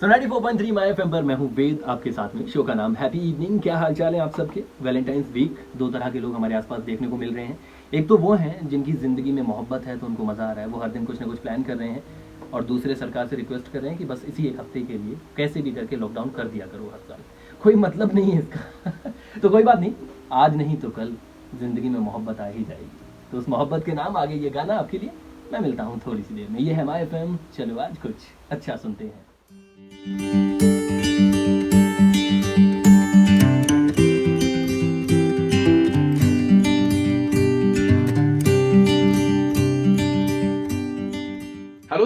तो 94.3 my FM पर मैं हूँ वेद आपके साथ में। शो का नाम हैप्पी इवनिंग। क्या हाल चाल है आप सबके? वैलेंटाइंस वीक, दो तरह के लोग हमारे आसपास देखने को मिल रहे हैं। एक तो वो हैं जिनकी ज़िंदगी में मोहब्बत है तो उनको मज़ा आ रहा है, वो हर दिन कुछ ना कुछ प्लान कर रहे हैं, और दूसरे सरकार से रिक्वेस्ट कर रहे हैं कि बस इसी एक हफ्ते के लिए कैसे भी करके लॉकडाउन कर दिया करो हर साल। कोई मतलब नहीं है इसका तो कोई बात नहीं, आज नहीं तो कल ज़िंदगी में मोहब्बत आ ही जाएगी। तो उस मोहब्बत के नाम आगे ये गाना आपके लिए। मैं मिलता हूँ थोड़ी सी देर में। ये है माय एफएम। चलो आज कुछ अच्छा सुनते हैं। हेलो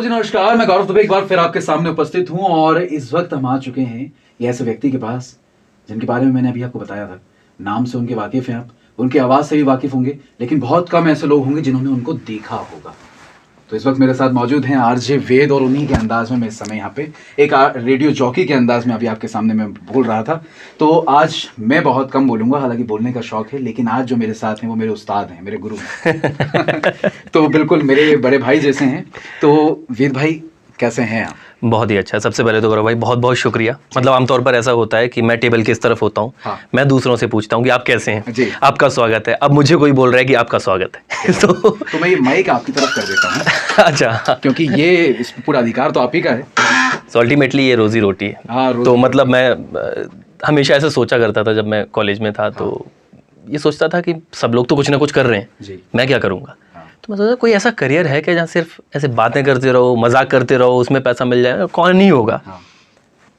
जी, नमस्कार। मैं गौरव दुबे एक बार फिर आपके सामने उपस्थित हूं और इस वक्त हम आ चुके हैं ये ऐसे व्यक्ति के पास जिनके बारे में मैंने अभी आपको बताया था। नाम से उनके वाकिफ हैं आप, उनकी आवाज़ से भी वाकिफ होंगे, लेकिन बहुत कम ऐसे लोग होंगे जिन्होंने उनको देखा होगा। तो इस वक्त मेरे साथ मौजूद हैं आरजे वेद, और उन्हीं के अंदाज में मैं इस समय यहाँ पे एक रेडियो जॉकी के अंदाज में अभी आपके सामने मैं बोल रहा था। तो आज मैं बहुत कम बोलूँगा, हालांकि बोलने का शौक है, लेकिन आज जो मेरे साथ हैं वो मेरे उस्ताद हैं, मेरे गुरु हैं तो बिल्कुल मेरे बड़े भाई जैसे हैं। तो वेद भाई, कैसे हैं आप? बहुत ही अच्छा। सबसे पहले तो गौरव भाई बहुत बहुत शुक्रिया। मतलब आमतौर पर ऐसा होता है कि मैं टेबल की इस तरफ होता हूँ, हाँ। मैं दूसरों से पूछता हूँ कि आप कैसे हैं जी। आपका स्वागत है। अब मुझे कोई बोल रहा है कि आपका स्वागत है तो मैं ये माइक आपकी तरफ कर देता हूँ अच्छा, क्योंकि ये इस पूरा अधिकार तो आप ही का है। तो अल्टीमेटली ये रोजी रोटी है। हाँ, रोजी तो रोटी। मतलब मैं हमेशा ऐसे सोचा करता था जब मैं कॉलेज में था। तो ये सोचता था कि सब लोग तो कुछ ना कुछ कर रहे हैं, जी। मैं क्या करूँगा। तो मैं सोचा कोई ऐसा करियर है कि जहाँ सिर्फ ऐसे बातें करते रहो, मजाक करते रहो, उसमें पैसा मिल जाएगा, कौन नहीं होगा। हाँ।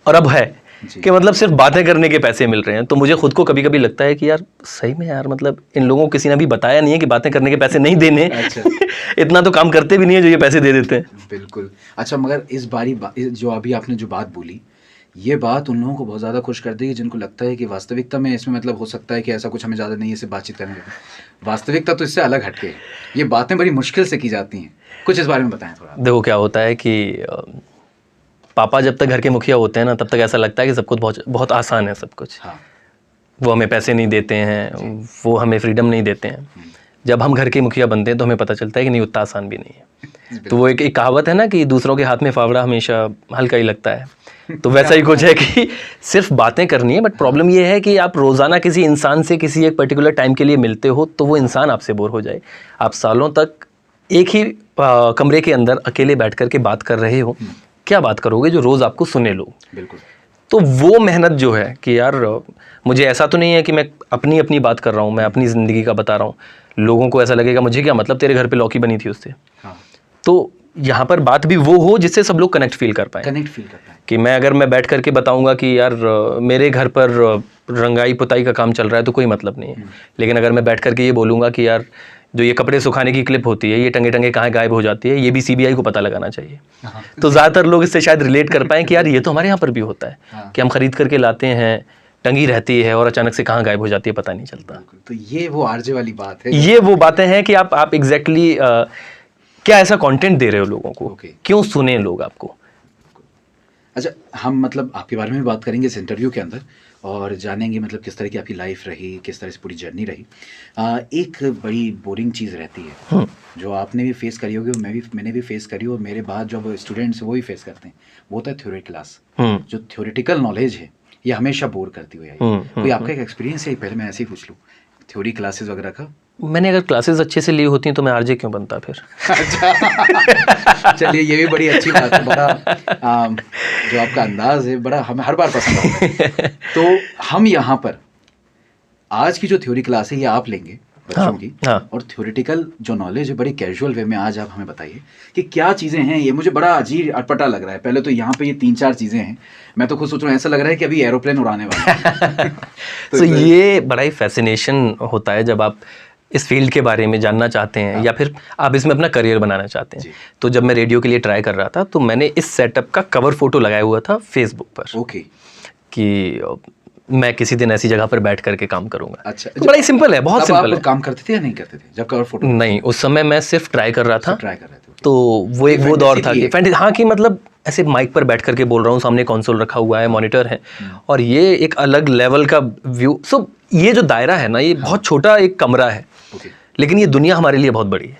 और अब है जी। कि मतलब सिर्फ बातें करने के पैसे मिल रहे हैं। तो मुझे खुद को कभी कभी लगता है कि यार सही में यार, मतलब इन लोगों को किसी ने भी बताया नहीं है कि बातें करने के पैसे नहीं देने। अच्छा। इतना तो काम करते भी नहीं है जो ये पैसे दे देते हैं। बिल्कुल। अच्छा, मगर इस बारी जो अभी आपने जो बात बोली, ये बात उन लोगों को बहुत ज़्यादा खुश कर देगी जिनको लगता है कि वास्तविकता में इसमें मतलब हो सकता है कि ऐसा कुछ हमें ज़्यादा नहीं है इससे बातचीत करने का। वास्तविकता तो इससे अलग हटके है। ये बातें बड़ी मुश्किल से की जाती हैं। कुछ इस बारे में बताएं थोड़ा। देखो क्या होता है कि पापा जब तक घर के मुखिया होते हैं ना, तब तक ऐसा लगता है कि सब कुछ बहुत बहुत आसान है सब कुछ। हाँ। वो हमें पैसे नहीं देते हैं, वो हमें फ्रीडम नहीं देते हैं। जब हम घर के मुखिया बनते हैं तो हमें पता चलता है कि नहीं, उतना आसान भी नहीं है। तो वो एक कहावत है ना कि दूसरों के हाथ में फावड़ा हमेशा हल्का ही लगता है। तो वैसा ही कुछ है कि सिर्फ बातें करनी है, बट प्रॉब्लम ये है कि आप रोज़ाना किसी इंसान से किसी एक पर्टिकुलर टाइम के लिए मिलते हो तो वो इंसान आपसे बोर हो जाए। आप सालों तक एक ही कमरे के अंदर अकेले बैठ कर के बात कर रहे हो, क्या बात करोगे जो रोज़ आपको सुने लोग। बिल्कुल। तो वो मेहनत जो है कि यार मुझे ऐसा तो नहीं है कि मैं अपनी अपनी बात कर रहा हूँ, मैं अपनी ज़िंदगी का बता रहा हूँ। लोगों को ऐसा लगेगा मुझे क्या मतलब, तेरे घर पे लौकी बनी थी उससे। हाँ। तो यहाँ पर बात भी वो हो जिससे सब लोग कनेक्ट फील कर पाए। कनेक्ट फील करता है कि मैं बैठ करके बताऊंगा कि यार मेरे घर पर रंगाई पुताई का काम चल रहा है तो कोई मतलब नहीं है। लेकिन अगर मैं बैठ करके ये बोलूँगा कि यार जो ये कपड़े सुखाने की क्लिप होती है, ये टंगे टंगे कहाँ गायब हो जाती है, ये भी सीबीआई को पता लगाना चाहिए। हाँ। तो ज़्यादातर लोग इससे शायद रिलेट कर पाएँ कि यार ये तो हमारे यहाँ पर भी होता है। हाँ। कि हम खरीद करके लाते हैं, टंगी रहती है और अचानक से कहाँ गायब हो जाती है पता नहीं चलता। तो ये वो आरजे वाली बात है। ये वो बातें हैं कि आप एग्जैक्टली क्या ऐसा कंटेंट दे रहे हो लोगों को। Okay. क्यों सुने लोग आपको। अच्छा, हम मतलब आपके बारे में भी बात करेंगे इस इंटरव्यू के अंदर, और जानेंगे मतलब किस तरह की आपकी लाइफ रही, किस तरह से पूरी जर्नी रही। एक बड़ी बोरिंग चीज़ रहती है जो आपने भी फेस करी होगी और मैंने भी फेस करी, और मेरे बाद जब स्टूडेंट्स वो भी फेस करते हैं, वो होता है थ्योरी क्लास। जो थ्योरेटिकल नॉलेज है ये हमेशा बोर करती हुई है। कोई आपका एक एक्सपीरियंस है? पहले मैं ऐसे ही पूछ लूँ, थ्योरी क्लासेस वगैरह का। मैंने अगर क्लासेस अच्छे से ली होती तो मैं आरजे क्यों बनता फिर। अच्छा, चलिए ये भी बड़ी अच्छी बात है। बड़ा जो आपका अंदाज है बड़ा हमें हर बार पसंद आता है। तो हम यहाँ पर आज की जो थ्योरी क्लास है ये आप लेंगे बच्चों की। हाँ। और थ्योरेटिकल जो नॉलेज है बड़ी कैजुअल वे में आज आप हमें बताइए कि क्या चीज़ें हैं। ये मुझे बड़ा अजीब अटपटा लग रहा है। पहले तो यहाँ पे ये 3-4 चीज़ें हैं, मैं तो खुद सोच रहा हूँ ऐसा लग रहा है कि अभी एरोप्लेन उड़ाने वाला है। तो ये बड़ा ही फैसिनेशन होता है जब आप इस फील्ड के बारे में जानना चाहते हैं। या फिर आप इसमें अपना करियर बनाना चाहते हैं। तो जब मैं रेडियो के लिए ट्राई कर रहा था तो मैंने इस सेटअप का कवर फोटो लगाया हुआ था फेसबुक पर। ओके। कि मैं किसी दिन ऐसी जगह पर बैठ करके काम करूंगा। अच्छा, तो बड़ा ही सिंपल है, बहुत सिंपल है। काम करते थे या नहीं करते थे जब कवर फोटो? नहीं, उस समय मैं सिर्फ ट्राई कर रहा था। ट्राई कर रहे थे। तो वो दौर था कि हाँ, कि मतलब ऐसे माइक पर बैठ करके बोल रहा हूँ, सामने कंसोल रखा हुआ है, मॉनिटर है, और ये एक अलग लेवल का व्यू। सो ये जो दायरा है ना, ये बहुत छोटा एक कमरा है, लेकिन ये दुनिया हमारे लिए बहुत बड़ी है।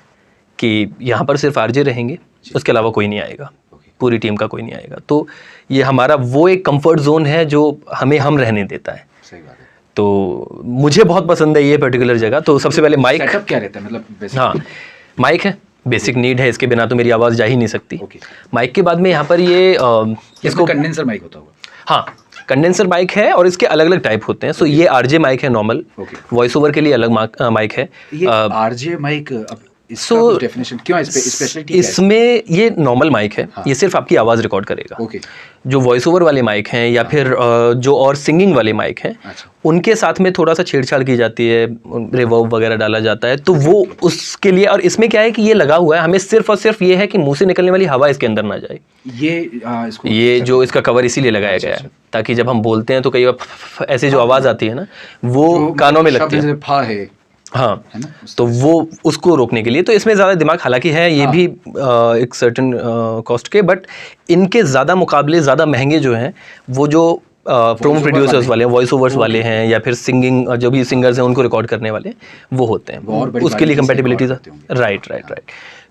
कि यहाँ पर सिर्फ आरजे रहेंगे, उसके अलावा कोई नहीं आएगा। पूरी टीम का कोई नहीं आएगा। तो ये हमारा वो एक कंफर्ट जोन है जो हमें हम रहने देता है। सही बात है। तो मुझे बहुत पसंद है ये पर्टिकुलर जगह। तो सबसे पहले माइक, सेटअप क्या रहता है मतलब basic? हाँ माइक है, बेसिक नीड है, इसके बिना तो मेरी आवाज़ जा ही नहीं सकती। Okay. माइक के बाद में यहाँ पर ये इसको कंडेंसर माइक होता होगा। हाँ कंडेंसर माइक है और इसके अलग अलग टाइप होते हैं। सो ये आरजे माइक है नॉर्मल, Okay. वॉइस ओवर के लिए अलग माइक है। ये आरजे माइक, अब इसका So, कुछ डेफिनेशन क्यों है, स्पेशलिटी क्या है? इसमें ये नॉर्मल माइक है, ये सिर्फ आपकी आवाज़ रिकॉर्ड करेगा। ओके। जो वॉइस ओवर वाले माइक हैं या फिर जो और सिंगिंग वाले माइक हैं, अच्छा। उनके साथ में थोड़ा सा छेड़छाड़ की जाती है, रिवर्ब वगैरह डाला जाता है, तो वो उसके लिए। और इसमें क्या है कि ये लगा हुआ है, हमें सिर्फ और सिर्फ ये है कि मुंह से निकलने वाली हवा इसके अंदर ना जाए। इसको ये जो इसका कवर इसीलिए लगाया गया है ताकि जब हम बोलते हैं तो कई बार ऐसे जो आवाज़ आती है ना वो कानों में लगती है। फा है हाँ है ना? तो वो उसको रोकने के लिए तो इसमें ज़्यादा दिमाग हालांकि है ये भी एक सर्टेन कॉस्ट के, बट इनके ज़्यादा मुकाबले ज़्यादा महंगे जो हैं वो जो प्रोमो प्रोड्यूसर्स वाले हैं, वॉइस ओवर्स वाले हैं या फिर सिंगिंग जो भी सिंगर्स हैं उनको रिकॉर्ड करने वाले वो होते हैं, उसके लिए कंपेटिबिलिटी। राइट।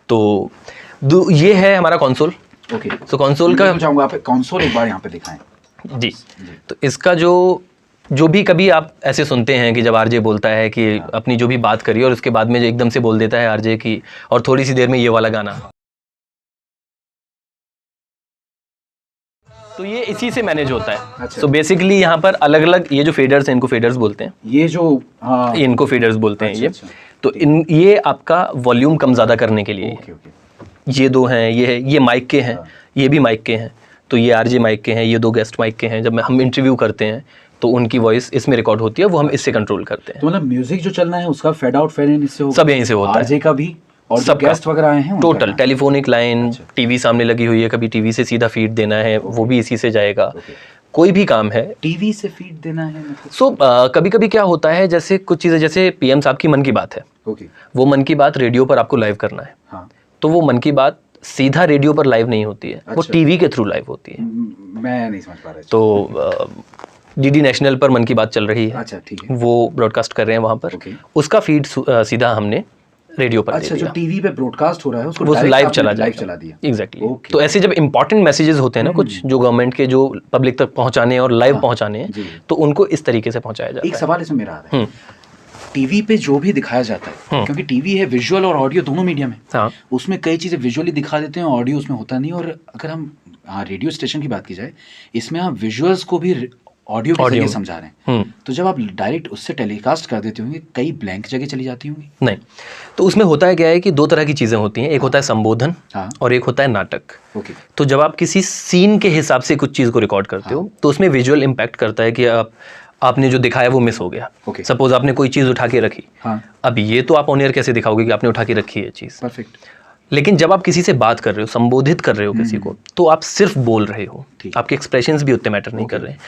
तो ये है हमारा कंसोल। ओके। तो कंसोल का चाहूँगा आप कंसोल एक बार यहाँ पे दिखाएं। जी। तो इसका जो भी कभी आप ऐसे सुनते हैं कि जब आरजे बोलता है कि अपनी जो भी बात करिए और उसके बाद में जो एकदम से बोल देता है आरजे की और थोड़ी सी देर में ये वाला गाना, तो ये इसी से मैनेज होता है। अच्छा। सो बेसिकली यहाँ पर अलग अलग ये जो फेडर्स हैं इनको फेडर्स बोलते हैं, ये जो इनको फेडर्स बोलते हैं। ये अच्छा। तो ये आपका वॉल्यूम कम ज़्यादा करने के लिए ओके ओके। ये दो हैं, ये माइक के हैं, ये भी माइक के हैं। तो ये आरजे माइक के हैं, ये दो गेस्ट माइक के हैं। जब हम इंटरव्यू करते हैं तो उनकी वॉइस इसमें रिकॉर्ड होती है, वो हम इससे कंट्रोल करते हैं। तो मतलब म्यूजिक जो चलना है उसका फेड आउट फेड इन इससे होगा, सब यहीं से होता है, आरजे का भी और सब गेस्ट वगैरह आए हैं टोटल टेलीफोनिक लाइन, टीवी सामने लगी हुई है, कभी टीवी से सीधा फीड देना है वो भी इसी से जाएगा। कोई भी काम है टीवी से फीड देना है मतलब। सो कभी कभी क्या होता है, जैसे कुछ चीज़ें, जैसे पीएम साहब की मन की बात है, ओके। वो मन की बात रेडियो पर आपको लाइव करना है। हाँ। तो वो मन की बात सीधा रेडियो पर लाइव नहीं होती है, वो टीवी के थ्रू लाइव होती है। मैं नहीं समझ पा रहा। तो डीडी नेशनल पर मन की बात चल रही है, अच्छा ठीक है, वो ब्रॉडकास्ट कर रहे हैं वहाँ पर, उसका फीड सीधा हमने रेडियो पर अच्छा, जो टीवी पे ब्रॉडकास्ट हो रहा है उसको वो लाइव चला दिया। एग्जैक्टली। तो ऐसे जब इंपॉर्टेंट मैसेजेस होते हैं ना कुछ जो गवर्नमेंट के जो पब्लिक तक पहुंचाने हैं और लाइव पहुंचाने हैं, तो उनको इस तरीके से पहुंचाया जाता है। एक सवाल इसमें मेरा आ रहा है, टीवी पे जो भी दिखाया जाता है, क्योंकि टीवी है विजुअल और ऑडियो दोनों मीडियम है, हाँ। उसमें कई चीज़ें विजुअली दिखा देते हैं, ऑडियो उसमें होता नहीं। और अगर हम रेडियो स्टेशन की बात की जाए, इसमें आप विजुअल्स को भी ऑडियो के जरिए समझा रहे हैं, तो जब आप डायरेक्ट उससे टेलीकास्ट कर देते होंगे, कई ब्लैंक जगह चली जाती होंगी। नहीं, तो उसमें होता है क्या है कि दो तरह की चीज़ें होती हैं, एक होता है संबोधन और एक होता है नाटक। ओके। तो जब आप किसी सीन के हिसाब से कुछ चीज़ को रिकॉर्ड करते हो तो उसमें विजुअल इम्पैक्ट करता है कि आपने जो दिखाया वो मिस हो गया। सपोज आपने कोई चीज़ उठा के रखी, अब ये तो आप ऑन एयर कैसे दिखाओगे कि आपने उठा के रखी है चीज़। परफेक्ट। लेकिन जब आप किसी से बात कर रहे हो, संबोधित कर रहे हो किसी को, तो आप सिर्फ बोल रहे हो, आपके एक्सप्रेशंस भी उतने मैटर नहीं कर रहे हैं।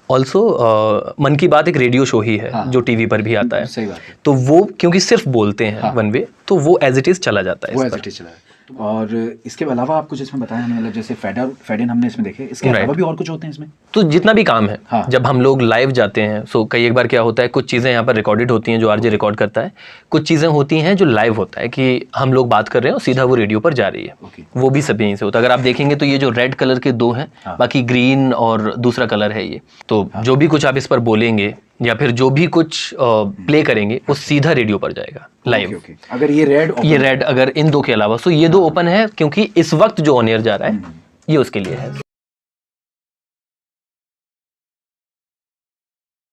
ऑल्सो मन की बात एक रेडियो शो ही है जो टीवी पर भी आता है। सही बात है। तो वो क्योंकि सिर्फ बोलते हैं वन वे, तो वो एज इट इज चला जाता है। वो एज इट इज चला है। और इसके अलावा आप कुछ इसमें बताया हमें, मतलब जैसे फेड इन हमने इसमें देखे, इसके अलावा भी और कुछ होते हैं इसमें? तो जितना भी काम है, जब हम लोग लाइव जाते हैं, सो कई एक बार क्या होता है, कुछ चीज़ें यहाँ पर रिकॉर्डेड होती हैं जो आरजे रिकॉर्ड करता है, कुछ चीज़ें होती हैं जो लाइव होता है कि हम लोग बात कर रहे हैं और सीधा वो रेडियो पर जा रही है। वो भी सब यहीं से होता है। अगर आप देखेंगे तो ये जो रेड कलर के दो हैं, बाकी ग्रीन और दूसरा कलर है ये, तो जो भी कुछ आप इस पर बोलेंगे या फिर जो भी कुछ प्ले करेंगे वो सीधा रेडियो पर जाएगा लाइव। अगर ये रेड अगर इन दो के अलावा, सो ये दो ओपन है क्योंकि इस वक्त जो ऑन एयर जा रहा है ये उसके लिए है।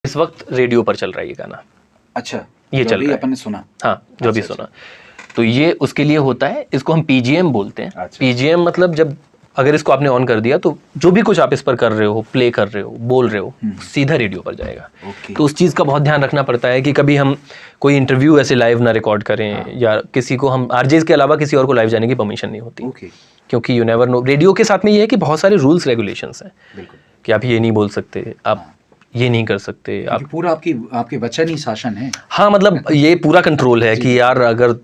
इस वक्त रेडियो पर चल रहा है ये गाना। अच्छा, ये चल रहा है, अपन ने सुना। हाँ, जो भी सुना, तो ये उसके लिए होता है। इसको हम पीजीएम बोलते हैं। पीजीएम मतलब जब अगर इसको आपने ऑन कर दिया तो जो भी कुछ आप इस पर कर रहे हो, प्ले कर रहे हो, बोल रहे हो, सीधा रेडियो पर जाएगा। तो उस चीज़ का बहुत ध्यान रखना पड़ता है कि कभी हम कोई इंटरव्यू ऐसे लाइव ना रिकॉर्ड करें, या किसी को हम आरजेस के अलावा किसी और को लाइव जाने की परमिशन नहीं होती, क्योंकि यू नेवर नो। रेडियो के साथ में ये है कि बहुत सारे रूल्स रेगुलेशंस हैं कि आप ये नहीं बोल सकते, आप ये नहीं कर सकते, आप पूरा आपके वचन ही शासन है। हाँ, मतलब ये पूरा कंट्रोल है कि यार अगर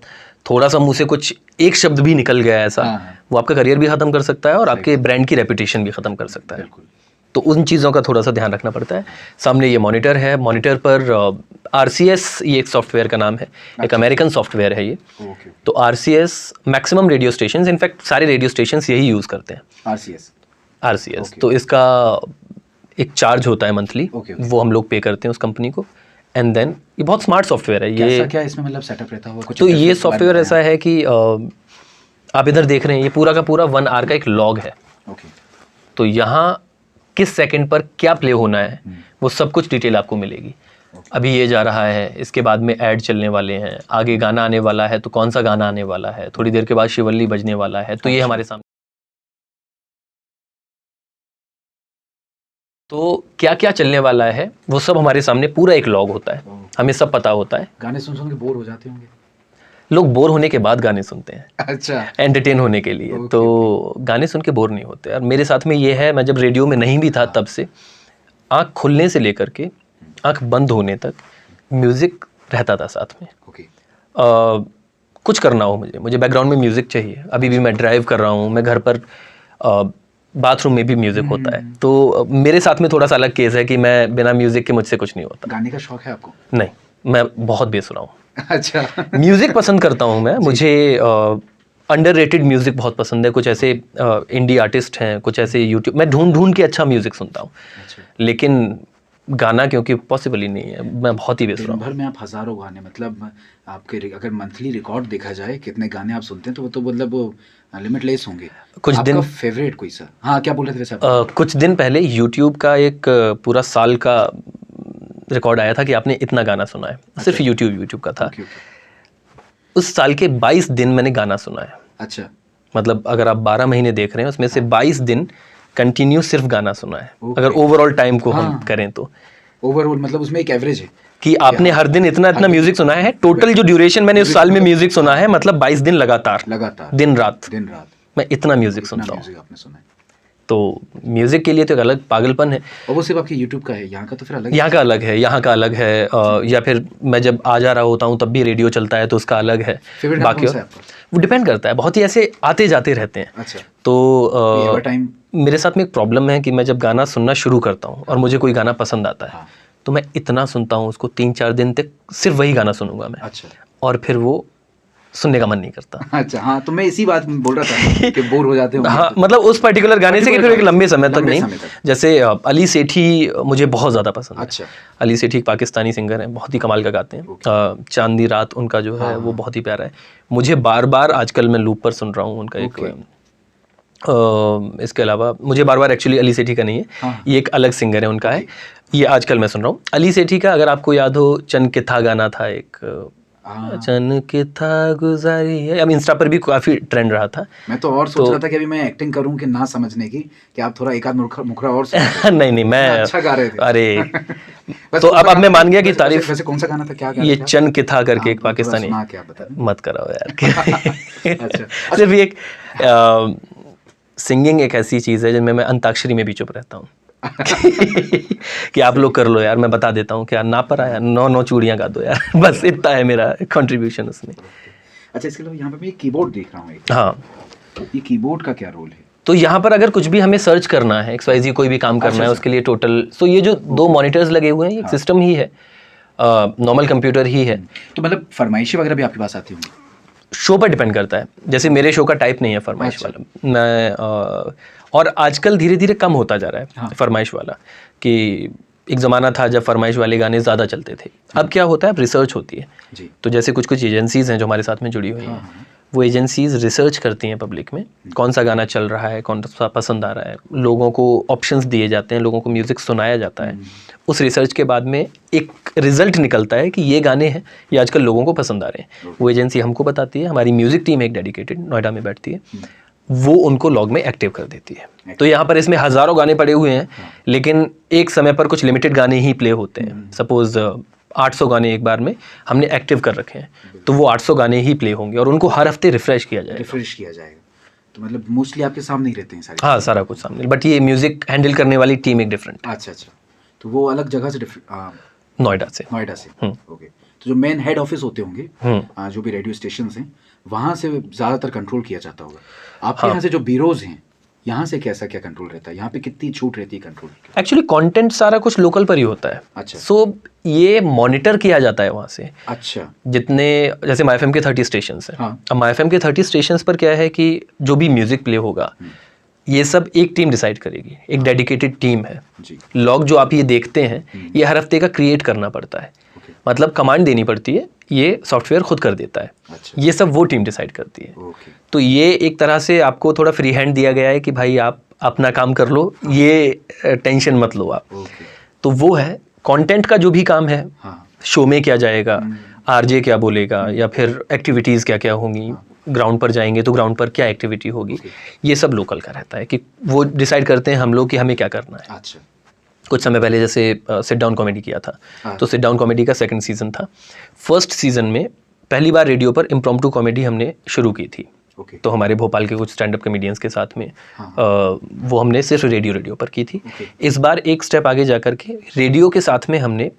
थोड़ा सा मुंह से कुछ एक शब्द भी निकल गया ऐसा, वो आपका करियर भी खत्म कर सकता है और आपके ब्रांड की रेपुटेशन भी खत्म कर सकता है। तो उन चीज़ों का थोड़ा सा ध्यान रखना पड़ता है। सामने ये मॉनिटर है, मॉनिटर पर RCS ये एक सॉफ्टवेयर का नाम है, एक अमेरिकन सॉफ्टवेयर है ये। ओके। तो RCS maximum radio stations, in fact सारे रेडियो स्टेशंस यही यूज़ करते हैं, RCS। RCS। तो इसका एक चार्ज होता है मंथली, वो हम लोग पे करते हैं उस कंपनी को। एंड देन ये बहुत स्मार्ट सॉफ्टवेयर है कैसा ये। क्या इसमें मतलब सेटअप रहता होगा कुछ? तो ये सॉफ्टवेयर ऐसा है कि आप इधर देख रहे हैं, ये पूरा का पूरा 1 आवर का एक लॉग है। ओके। तो यहाँ किस सेकंड पर क्या प्ले होना है वो सब कुछ डिटेल आपको मिलेगी। अभी ये जा रहा है, इसके बाद में ऐड चलने वाले हैं, आगे गाना आने वाला है तो कौन सा गाना आने वाला है, थोड़ी देर के बाद शिवल्ली बजने वाला है, तो ये हमारे सामने। तो क्या क्या चलने वाला है वो सब हमारे सामने पूरा एक लॉग होता है, हमें सब पता होता है। गाने सुन सुन के बोर हो जाते होंगे? लोग बोर होने के बाद गाने सुनते हैं, अच्छा, एंटरटेन होने के लिए। तो गाने सुन के बोर नहीं होते। और मेरे साथ में ये है, मैं जब रेडियो में नहीं भी था तब से आँख खुलने से लेकर के आँख बंद होने तक म्यूज़िक रहता था साथ में। ओके। कुछ करना हो मुझे बैकग्राउंड में म्यूज़िक चाहिए। अभी भी मैं ड्राइव कर रहा हूँ, मैं घर पर बाथरूम में भी म्यूज़िक होता है। तो मेरे साथ में थोड़ा सा अलग केस है कि मैं बिना म्यूज़िक के मुझसे कुछ नहीं होता। गाने का शौक है आपको? नहीं, मैं बहुत बेसुरा हूँ। अच्छा। म्यूज़िक पसंद करता हूँ मैं, मुझे अंडररेटेड म्यूज़िक बहुत पसंद है। कुछ ऐसे इंडी आर्टिस्ट हैं, कुछ ऐसे यूट्यूब, मैं ढूंढ के अच्छा म्यूज़िक सुनता हूँ। अच्छा। लेकिन गाना क्योंकि पॉसिबल ही नहीं है, मैं बहुत ही बेसुरा हूँ। भर में आप हज़ारों गाने, मतलब आपके अगर मंथली रिकॉर्ड देखा जाए कितने गाने आप सुनते हैं तो वो तो मतलब वो लिमिटलेस होंगे। कुछ आपका दिन फेवरेट कोई सा? हाँ, क्या बोल रहे थे वैसे आप? कुछ दिन पहले यूट्यूब का एक पूरा साल का रिकॉर्ड आया था कि आपने इतना गाना सुना है। सिर्फ यूट्यूब का था। Okay, okay. उस साल के 22 दिन मैंने गाना सुना है। अच्छा। मतलब अगर आप 12 महीने देख रहे हैं उसमें से 22 दिन कंटिन्यू सिर्फ गाना सुना है। ओके। अगर ओवरऑल टाइम को हम हाँ। करें तो ओवरऑल मतलब उसमें एक एवरेज है कि आपने हर दिन इतना इतना म्यूजिक सुना है। टोटल जो ड्यूरेशन मैंने उस साल में म्यूजिक सुना है, मतलब 22 दिन लगातार दिन रात दिन रात मैं इतना म्यूजिक इतना सुनता हूँ। म्यूजिक आपने सुना है। तो म्यूजिक के लिए तो एक अलग पागलपन है। और वो सिर्फ आपके यूट्यूब का है, यहाँ का तो फिर अलग यहाँ का अलग है, यहाँ का अलग है। या फिर मैं जब आ जा रहा होता हूँ तब भी रेडियो चलता है तो उसका अलग है। फेवरेट बाकी कौन सा है आपका? वो डिपेंड करता है, बहुत ही ऐसे आते जाते रहते हैं। अच्छा। तो टाइम मेरे साथ में एक प्रॉब्लम है कि मैं जब गाना सुनना शुरू करता हूँ और मुझे कोई गाना पसंद आता है तो मैं इतना सुनता हूँ उसको, 3-4 दिन तक सिर्फ वही गाना सुनूंगा मैं। अच्छा। और फिर वो सुनने का मन नहीं करता। अच्छा, हाँ, तो मैं इसी बात बोल रहा था कि बोर हो जाते हो। हाँ, मतलब उस पर्टिकुलर गाने से कि फिर एक लंबे समय तक नहीं। जैसे अली सेठी मुझे बहुत ज़्यादा पसंद है। अच्छा। अली सेठी एक पाकिस्तानी सिंगर हैं, बहुत ही कमाल का गाते हैं। चांदनी रात उनका जो है वो बहुत ही प्यारा है। मुझे बार बार आजकल मैं लूप पर सुन रहा हूँ उनका एक। इसके अलावा मुझे बार बार एक्चुअली अली सेठी का नहीं है, ये एक अलग सिंगर है उनका है, ये आजकल मैं सुन रहा हूँ। अली सेठी का अगर आपको याद हो, चन किथा गाना था एक, चन किथा गुजारी है, अब इंस्टा पर भी काफी ट्रेंड रहा था। मैं तो और सोच रहा था कि अभी मैं एक्टिंग करूं कि ना समझने की, कि आप थोड़ा एक आध मुखरा और नहीं मैं अच्छा गा रहे थे। अरे तो अब मैं मान गया कि तारीफ। वैसे कौन सा गाना था, क्या गाना ये था? चन किथा करके एक पाकिस्तानी, क्या बता मत कराओ यार। अच्छा। सिर्फ एक सिंगिंग एक ऐसी चीज़ है जिनमें मैं अंताक्षरी में भी चुप रहता हूँ। कि आप लोग कर लो यार, मैं बता देता हूँ कि यार ना पर आया 9 चूड़ियाँ गा दो यार। बस इतना है मेरा कंट्रीब्यूशन उसमें। अच्छा, इसके अलावा यहाँ पे मैं एक कीबोर्ड देख रहा हूँ। हाँ, ये कीबोर्ड का क्या रोल है? तो यहाँ पर अगर कुछ भी हमें सर्च करना है, XYZ कोई भी काम करना है, उसके लिए टोटल, तो ये जो 2 मॉनिटर्स लगे हुए हैं, ये सिस्टम ही है, नॉर्मल कंप्यूटर ही है। तो मतलब फरमाइशें वगैरह भी आपके पास आती होंगी? शो पर डिपेंड करता है। जैसे मेरे शो का टाइप नहीं है फरमाइश वाला, मैं और आजकल धीरे धीरे कम होता जा रहा है फरमाइश वाला। कि एक ज़माना था जब फरमाइश वाले गाने ज़्यादा चलते थे। अब क्या होता है, अब रिसर्च होती है जी। तो जैसे कुछ एजेंसीज़ हैं जो हमारे साथ में जुड़ी हुई हैं, वो एजेंसीज़ रिसर्च करती हैं पब्लिक में कौन सा गाना चल रहा है, कौन सा पसंद आ रहा है, लोगों को ऑप्शंस दिए जाते हैं, लोगों को म्यूज़िक सुनाया जाता है। उस रिसर्च के बाद में एक रिजल्ट निकलता है कि ये गाने हैं, ये आजकल लोगों को पसंद आ रहे हैं। वो एजेंसी हमको बताती है, हमारी म्यूज़िक टीम एक डेडिकेटेड नोएडा में बैठती है, वो उनको लॉग में एक्टिव कर देती है। तो यहाँ पर इसमें हज़ारों गाने पड़े हुए हैं, लेकिन एक समय पर कुछ लिमिटेड गाने ही प्ले होते हैं। सपोज़ 800 गाने एक बार में हमने एक्टिव कर रखे हैं, तो वो 800 गाने ही प्ले होंगे और उनको हर हफ्ते रिफ्रेश किया जाएगा। तो मतलब मोस्टली आपके सामने ही रहते हैं सारे? हाँ, सारा कुछ सामने, बट ये म्यूज़िक हैंडल करने वाली टीम एक डिफरेंट। अच्छा। तो वो अलग जगह से नोएडा से। ओके। तो जो मेन हेड ऑफिस होते होंगे, जो भी रेडियो स्टेशन हैं, वहाँ से ज़्यादातर कंट्रोल किया जाता होगा। आपके यहाँ से जो ब्यूरोज हैं यहाँ से कैसा क्या कंट्रोल रहता है, यहाँ पे कितनी छूट रहती है कंट्रोल की? एक्चुअली कंटेंट सारा कुछ लोकल पर ही होता है। अच्छा। सो ये मॉनिटर किया जाता है वहाँ से। अच्छा। जितने जैसे माई एफएम के 30 स्टेशन हैं। हाँ। अब माई एफएम के 30 स्टेशन पर क्या है कि जो भी म्यूजिक प्ले होगा ये सब एक टीम डिसाइड करेगी, एक डेडिकेटेड टीम है। जी। लॉग जो आप ये देखते हैं ये हर हफ्ते का क्रिएट करना पड़ता है, मतलब कमांड देनी पड़ती है, ये सॉफ्टवेयर खुद कर देता है। अच्छा। ये सब वो टीम डिसाइड करती है। ओके। तो ये एक तरह से आपको थोड़ा फ्री हैंड दिया गया है कि भाई आप अपना काम कर लो, ये टेंशन मत लो आप। ओके। तो वो है कंटेंट का जो भी काम है, हाँ। शो में क्या जाएगा, आरजे क्या बोलेगा, या फिर एक्टिविटीज़ क्या क्या होंगी, ग्राउंड पर जाएंगे तो ग्राउंड पर क्या एक्टिविटी होगी, ये सब लोकल का रहता है कि वो डिसाइड करते हैं हम लोग कि हमें क्या करना है। अच्छा। कुछ समय पहले जैसे सिट डाउन कॉमेडी किया था, तो सिट डाउन कॉमेडी का 2nd सीज़न था। फर्स्ट सीज़न में पहली बार रेडियो पर इम्प्रॉम्प्टू कॉमेडी हमने शुरू की थी। ओके। तो हमारे भोपाल के कुछ स्टैंड अप कॉमेडियंस के साथ में वो हमने सिर्फ रेडियो पर की थी। इस बार एक स्टेप आगे जाकर के रेडियो के साथ में हमने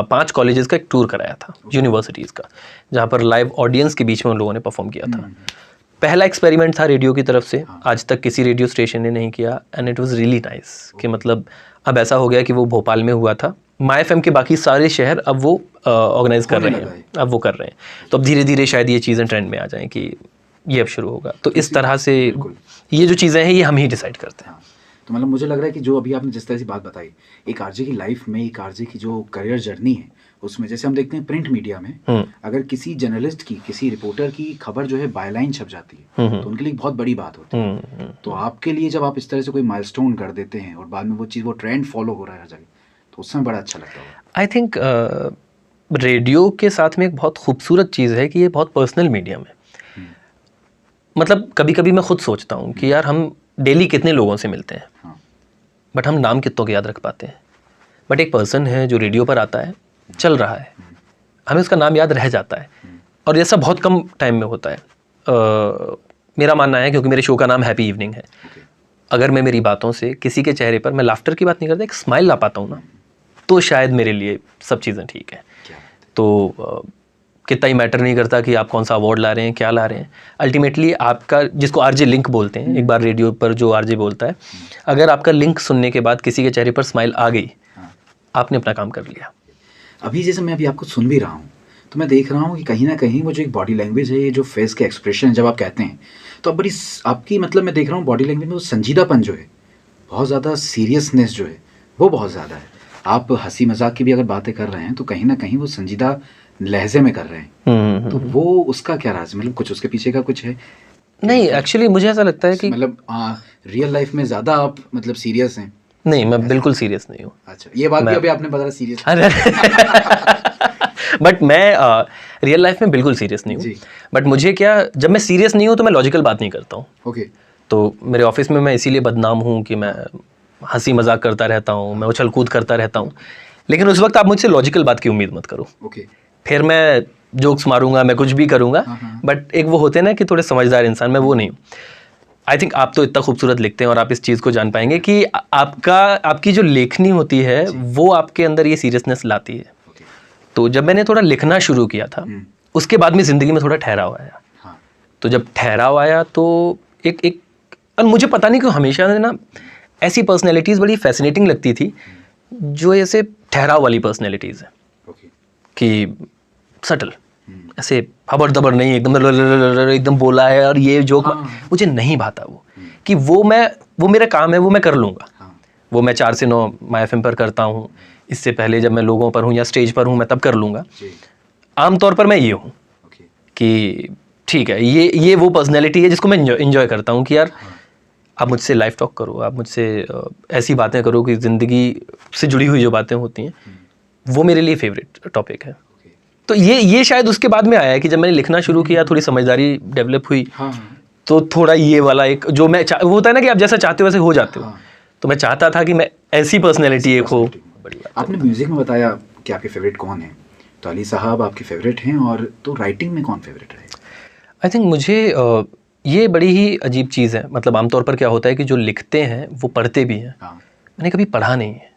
5 कॉलेजेस का एक टूर कराया था, यूनिवर्सिटीज़ का, जहाँ पर लाइव ऑडियंस के बीच में उन लोगों ने परफॉर्म किया था। पहला एक्सपेरिमेंट था रेडियो की तरफ से, आज तक किसी रेडियो स्टेशन ने नहीं किया, and it was really nice कि मतलब अब ऐसा हो गया कि वो भोपाल में हुआ था, माई एफएम के बाकी सारे शहर अब वो ऑर्गेनाइज कर रहे हैं, अब वो कर रहे हैं। तो अब धीरे धीरे शायद ये चीज़ें ट्रेंड में आ जाएं कि ये अब शुरू होगा। तो इस तरह से ये जो चीज़ें हैं ये हम ही डिसाइड करते हैं। हाँ। तो मतलब मुझे लग रहा है कि जो अभी आपने जिस तरह से बात बताई, एक आरजे की लाइफ में, एक आरजे की जो करियर जर्नी है उसमें, जैसे हम देखते हैं प्रिंट मीडिया में अगर किसी जर्नलिस्ट की, किसी रिपोर्टर की खबर जो है बायलाइन छप जाती है तो उनके लिए बहुत बड़ी बात होती है। तो आपके लिए जब आप इस तरह से कोई माइलस्टोन कर देते हैं और बाद में वो चीज़, वो ट्रेंड फॉलो हो रहा है हर जगह, तो उस समय बड़ा अच्छा लगता है। आई थिंक रेडियो के साथ में एक बहुत खूबसूरत चीज़ है कि ये बहुत पर्सनल मीडियम है। मतलब कभी कभी मैं खुद सोचता हूँ कि यार हम डेली कितने लोगों से मिलते हैं, बट हम नाम कितनों के याद रख पाते हैं। बट एक पर्सन है जो रेडियो पर आता है, चल रहा है, हमें उसका नाम याद रह जाता है, और ऐसा बहुत कम टाइम में होता है। मेरा मानना है, क्योंकि मेरे शो का नाम हैप्पी इवनिंग है, अगर मैं मेरी बातों से किसी के चेहरे पर, मैं लाफ्टर की बात नहीं करता, एक स्माइल ला पाता हूँ ना, तो शायद मेरे लिए सब चीज़ें ठीक है। तो कितना ही मैटर नहीं करता कि आप कौन सा अवार्ड ला रहे हैं, क्या ला रहे हैं। अल्टीमेटली आपका, जिसको आरजे लिंक बोलते हैं, एक बार रेडियो पर जो आरजे बोलता है, अगर आपका लिंक सुनने के बाद किसी के चेहरे पर स्माइल आ गई, आपने अपना काम कर लिया। अभी जैसे मैं अभी आपको सुन भी रहा हूँ तो मैं देख रहा हूँ कि कहीं ना कहीं वो जो एक बॉडी लैंग्वेज है, ये जो फेस के एक्सप्रेशन जब आप कहते हैं, तो अब बड़ी आपकी, मतलब मैं देख रहा हूँ बॉडी लैंग्वेज में वो संजीदापन जो है, बहुत ज़्यादा सीरियसनेस जो है वो बहुत ज़्यादा है। आप हंसी मजाक की भी अगर बातें कर रहे हैं तो कहीं ना कहीं वो संजीदा लहजे में कर रहे हैं। तो वो उसका क्या राज, मतलब कुछ उसके पीछे का कुछ है? नहीं, एक्चुअली मुझे ऐसा लगता है कि मतलब रियल लाइफ में ज़्यादा आप मतलब सीरियस हैं? नहीं, मैं बिल्कुल सीरियस नहीं हूँ। अच्छा, ये बात भी अभी आपने बताया सीरियस। बट मैं रियल लाइफ में बिल्कुल सीरियस नहीं हूँ। बट मुझे क्या, जब मैं सीरियस नहीं हूँ तो मैं लॉजिकल बात नहीं करता हूँ। ओके। तो मेरे ऑफिस में मैं इसीलिए बदनाम हूँ कि मैं हंसी मजाक करता रहता हूँ, मैं उछल कूद करता रहता हूँ, लेकिन उस वक्त आप मुझसे लॉजिकल बात की उम्मीद मत करो। ओके। फिर मैं जोक्स मारूंगा, मैं कुछ भी करूँगा, बट एक वो होते हैं ना कि थोड़े समझदार इंसान, मैं वो नहीं हूँ। आई थिंक आप तो इतना खूबसूरत लिखते हैं और आप इस चीज़ को जान पाएंगे कि आपकी जो लेखनी होती है वो आपके अंदर ये सीरियसनेस लाती है। तो जब मैंने थोड़ा लिखना शुरू किया था, उसके बाद में ज़िंदगी में थोड़ा ठहराव आया। तो जब ठहराव आया तो एक और मुझे पता नहीं क्यों हमेशा ना ऐसी पर्सनैलिटीज़ बड़ी फैसिनेटिंग लगती थी जो ऐसे ठहराव वाली पर्सनैलिटीज़ है, कि सटल, ऐसे खबर दबर नहीं, एकदम बोला है और ये जोक मुझे नहीं भाता। वो कि वो मेरा काम है, वो मैं कर लूँगा। वो मैं 4 से 9 माई एफएम पर करता हूँ, इससे पहले जब मैं लोगों पर हूँ या स्टेज पर हूँ मैं तब कर लूँगा। आमतौर पर मैं ये हूँ कि ठीक है, ये वो पर्सनैलिटी है जिसको मैं इंजॉय करता हूँ कि यार आप मुझसे लाइव टॉक करो, आप मुझसे ऐसी बातें करो कि ज़िंदगी से जुड़ी हुई जो बातें होती हैं वो मेरे लिए फेवरेट टॉपिक है। तो ये शायद उसके बाद में आया है कि जब मैंने लिखना शुरू किया, थोड़ी समझदारी डेवलप हुई, तो थोड़ा ये वाला एक जो मैं वो होता है ना कि आप जैसा चाहते हो वैसे हो जाते हो, तो मैं चाहता था कि मैं ऐसी पर्सनैलिटी एक हो। आपने म्यूजिक में बताया कि आपके फेवरेट कौन है, तो अली साहब आपके फेवरेट हैं, और तो राइटिंग में कौन फेवरेट रहे? आई थिंक मुझे ये बड़ी ही अजीब चीज़ है। मतलब आमतौर पर क्या होता है कि जो लिखते हैं वो पढ़ते भी हैं। मैंने कभी पढ़ा नहीं है।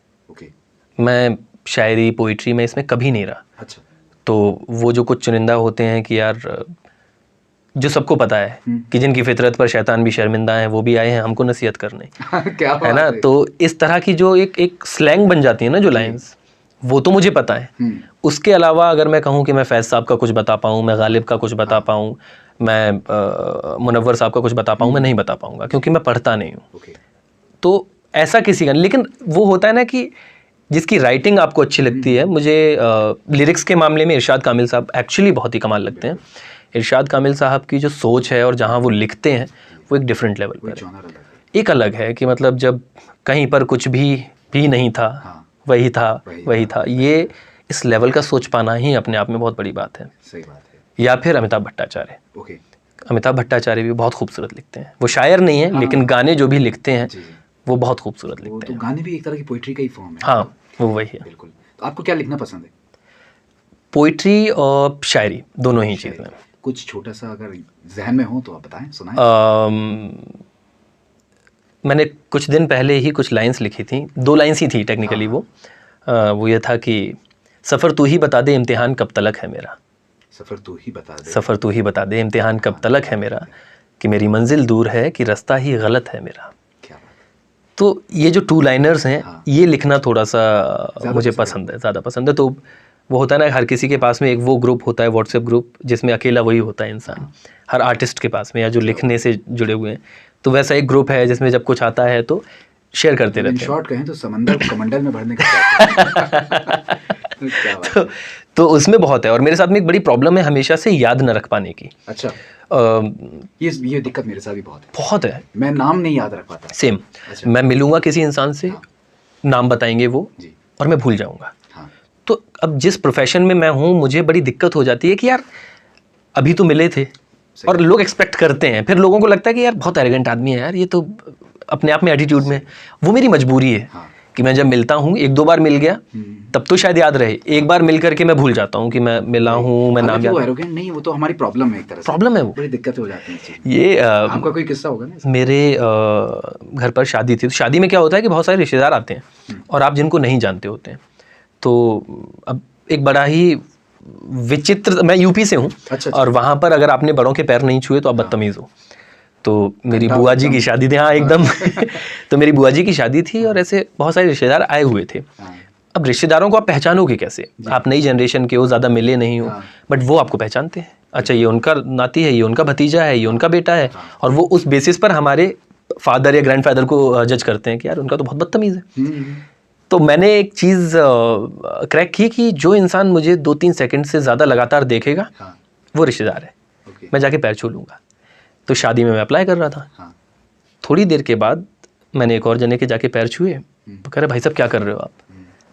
मैं शायरी, पोइट्री में इसमें कभी नहीं रहा। अच्छा। तो वो जो कुछ चुनिंदा होते हैं कि यार जो सबको पता है कि जिनकी फितरत पर शैतान भी शर्मिंदा है, वो भी आए हैं हमको नसीहत करने। क्या है ना? बात तो इस तरह की जो एक स्लैंग बन जाती है ना, जो लाइंस, वो तो मुझे पता है। उसके अलावा अगर मैं कहूँ कि मैं फैज़ साहब का कुछ बता पाऊँ, मैं गालिब का कुछ बता पाऊँ, मैं मुनव्वर साहब का कुछ बता पाऊँ, मैं नहीं बता पाऊँगा, क्योंकि मैं पढ़ता नहीं हूँ। ओके। तो ऐसा किसी का, लेकिन वो होता है ना कि जिसकी राइटिंग आपको अच्छी लगती है। मुझे लिरिक्स के मामले में इरशाद कामिल साहब एक्चुअली बहुत ही कमाल लगते हैं। इरशाद कामिल साहब की जो सोच है और जहाँ वो लिखते हैं, वो एक डिफरेंट लेवल पर है। एक अलग है कि मतलब जब कहीं पर कुछ भी नहीं था, वही था। ये इस लेवल का सोच पाना ही अपने आप में बहुत बड़ी बात है। सही बात है। या फिर अमिताभ भट्टाचार्य। ओके। अमिताभ भट्टाचार्य भी बहुत खूबसूरत लिखते हैं। वो शायर नहीं है, लेकिन गाने जो भी लिखते हैं वो बहुत खूबसूरत लिखते तो हैं। गाने भी एक तरह की पोइट्री का ही फॉर्म है। हाँ, वो वही है। बिल्कुल। तो आपको क्या लिखना पसंद है? पोइट्री और शायरी, दोनों ही चीज़ें। कुछ छोटा सा अगर जहन में हो तो आप बताएं, सुनाएं। मैंने कुछ दिन पहले ही कुछ लाइंस लिखी थी, 2 लाइंस ही थी टेक्निकली। वो ये था कि सफ़र तू ही बता दे इम्तिहान कब तलक है मेरा। सफ़र तू ही बता दे। सफ़र तू ही बता दे इम्तिहान कब तलक है मेरा, कि मेरी मंजिल दूर है कि रास्ता ही गलत है मेरा। तो ये जो 2 लाइनर्स हैं, ये लिखना थोड़ा सा मुझे पसंद है, ज़्यादा पसंद है। तो वो होता है ना, हर किसी के पास में एक वो ग्रुप होता है, व्हाट्सएप ग्रुप, जिसमें अकेला वही होता है इंसान, हर आर्टिस्ट के पास में, या जो लिखने से जुड़े हुए हैं। तो वैसा एक ग्रुप है जिसमें जब कुछ आता है तो शेयर करते रहते हैं। शॉर्ट कहें तो समंदर को कमंडल में भरने का क्या बात। तो उसमें बहुत है। और मेरे साथ में एक बड़ी प्रॉब्लम है हमेशा से याद न रख पाने की। अच्छा। ये दिक्कत मेरे साथ भी बहुत है। मैं नाम नहीं याद रख पाता। सेम। मैं मिलूंगा किसी इंसान से, नाम बताएंगे वो, और मैं भूल जाऊंगा। तो अब जिस प्रोफेशन में मैं हूँ, मुझे बड़ी दिक्कत हो जाती है कि यार अभी तो मिले थे, और लोग एक्सपेक्ट करते हैं, फिर लोगों को लगता है कि यार बहुत एरोगेंट आदमी है यार, ये तो अपने आप में एटीट्यूड में। वो मेरी मजबूरी है कि मैं जब मिलता हूँ, 1-2 बार मिल गया तब तो शायद याद रहे, एक बार मिल करके मैं भूल जाता हूँ कि मैं मिला हूँ, मैं नाम याद। वो एरोगेंट नहीं, वो तो हमारी प्रॉब्लम है, एक तरह से प्रॉब्लम है, वो बड़ी दिक्कत हो जाती है। ये आपका कोई किस्सा होगा ना? मेरे घर पर शादी थी। तो शादी में क्या होता है कि बहुत सारे रिश्तेदार आते हैं और आप जिनको नहीं जानते होते हैं। तो अब एक बड़ा ही विचित्र, मैं यूपी से हूँ। अच्छा। और वहाँ पर अगर आपने बड़ों के पैर नहीं छुए तो आप बदतमीज़ हो। तो मेरी बुआ जी की शादी थी। हाँ, एकदम। तो मेरी बुआ जी की शादी थी और ऐसे बहुत सारे रिश्तेदार आए हुए थे। अब रिश्तेदारों को आप पहचानोगे कैसे? आप नई जनरेशन के हो, ज़्यादा मिले नहीं हो, बट वो आपको पहचानते हैं। अच्छा, ये उनका नाती है, ये उनका भतीजा है, ये उनका बेटा है। और वो उस बेसिस पर हमारे फादर या ग्रैंडफादर को जज करते हैं कि यार उनका तो बहुत बदतमीज़ है। तो मैंने एक चीज़ क्रैक की कि जो इंसान मुझे 2-3 सेकंड से ज़्यादा लगातार देखेगा, वो रिश्तेदार है, मैं जाके पैर छू लूँगा। तो शादी में मैं अप्लाई कर रहा था। थोड़ी देर के बाद मैंने एक और जने के जाके पैर छुए, तो कह रहे भाई साहब क्या कर रहे हो आप?